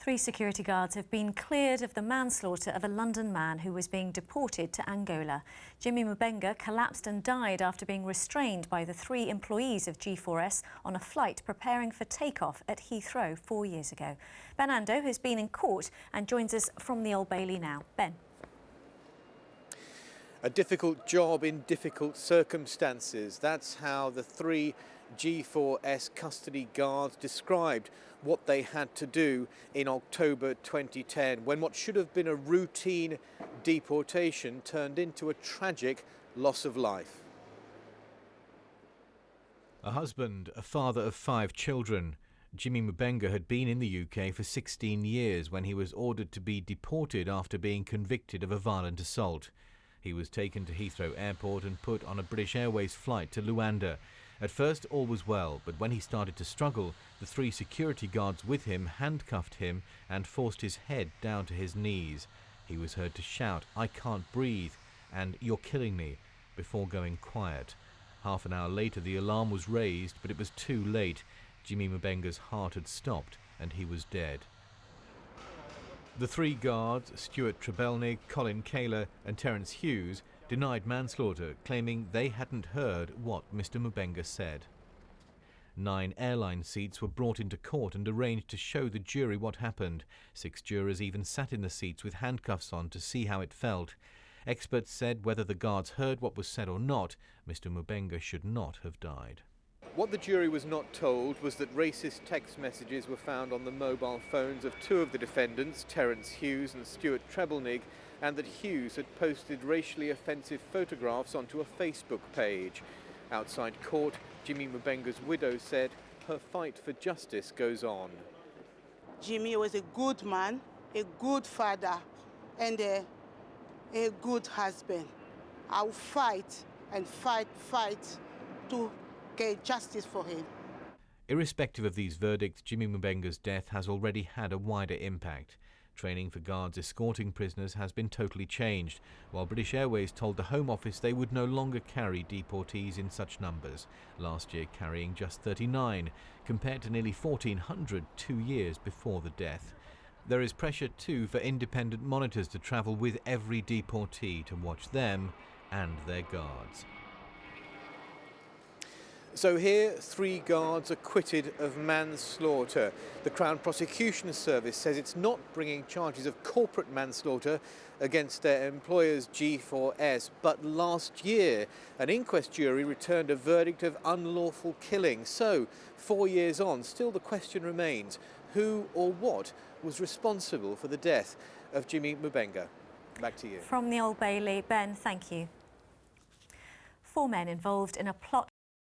3 security guards have been cleared of the manslaughter of a London man who was being deported to Angola. Jimmy Mubenga collapsed and died after being restrained by the 3 employees of G4S on a flight preparing for takeoff at Heathrow 4 years ago. Ben Ando has been in court and joins us from the Old Bailey now. Ben. A difficult job in difficult circumstances. That's how the 3 G4S custody guards described what they had to do in October 2010, when what should have been a routine deportation turned into a tragic loss of life. A husband, a father of 5 children. Jimmy Mubenga had been in the UK for 16 years when he was ordered to be deported after being convicted of a violent assault. He was taken to Heathrow Airport and put on a British Airways flight to Luanda. At first all was well, but when he started to struggle, the 3 security guards with him handcuffed him and forced his head down to his knees. He was heard to shout, "I can't breathe," and "You're killing me," before going quiet. Half an hour later the alarm was raised, but it was too late. Jimmy Mubenga's heart had stopped and he was dead. The 3 guards, Stuart Trebelnig, Colin Kaler and Terence Hughes, denied manslaughter, claiming they hadn't heard what Mr. Mubenga said. 9 airline seats were brought into court and arranged to show the jury what happened. 6 jurors even sat in the seats with handcuffs on to see how it felt. Experts said whether the guards heard what was said or not, Mr. Mubenga should not have died. What the jury was not told was that racist text messages were found on the mobile phones of 2 of the defendants, Terence Hughes and Stuart Trebelnig, and that Hughes had posted racially offensive photographs onto a Facebook page. Outside court, Jimmy Mubenga's widow said her fight for justice goes on. Jimmy was a good man, a good father, and a good husband. I'll fight and fight to get justice for him. Irrespective of these verdicts, Jimmy Mubenga's death has already had a wider impact. Training for guards escorting prisoners has been totally changed, while British Airways told the Home Office they would no longer carry deportees in such numbers, last year carrying just 39, compared to nearly 1,400 2 years before the death. There is pressure too for independent monitors to travel with every deportee to watch them and their guards. So here, 3 guards acquitted of manslaughter. The Crown Prosecution Service says it's not bringing charges of corporate manslaughter against their employers G4S, but last year an inquest jury returned a verdict of unlawful killing. So 4 years on, still the question remains, who or what was responsible for the death of Jimmy Mubenga? Back to you. From the Old Bailey, Ben, thank you. 4 men involved in a plot